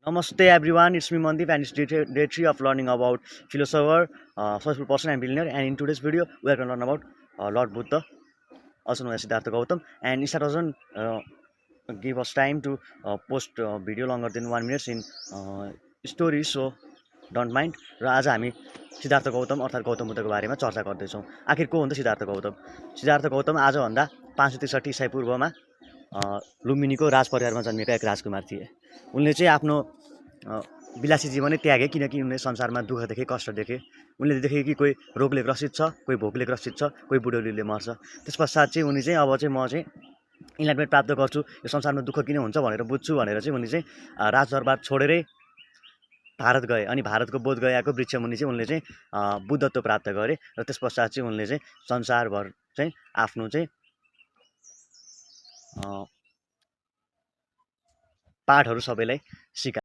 Namaste everyone, it's me Mandip and it's day 3 of learning about philosopher, successful person and billionaire, and in today's video we are going to learn about Lord Buddha, also known as Siddhartha Gautam, and Isha doesn't give us time to post video longer than 1 minute in stories, so don't mind. र आज हामी सिद्धार्थ गौतम अर्थात् गौतम बुद्धको बारेमा चर्चा गर्दैछौँ। आखिर को हुन् त सिद्धार्थ गौतम? सिद्धार्थ गौतम आजभन्दा 563 ईसा पूर्वमा लुम्बिनीको राजपरिवारमा जन्मेका एक राजकुमार थिए। उनले चाहिँ आफ्नो विलासी जीवनै त्यागे, किनकि उनले संसारमा दुःख देखे, कष्ट देखे। उनले देखे कि कोही रोगले ग्रसित छ, कोही भोकले ग्रसित छ, कोही बुढौलीले मर्छ। त्यसपश्चात चाहिँ उनी चाहिँ अब चाहिँ म चाहिँ इन्लाइटमेन्ट प्राप्त गर्छु, यो संसारमा दुःख किन हुन्छ भनेर बुझ्छु भनेर चाहिँ उनी चाहिँ राजदरबार छोडेरै भारत गए अनि भारतको बोध गयाको वृक्षमुनि चाहिँ उनले चाहिँ बुद्धत्व प्राप्त गरे र त्यसपश्चात चाहिँ उनले चाहिँ संसारभर चाहिँ आफ्नो चाहिँ पाठहरू सबैलाई सिकाए।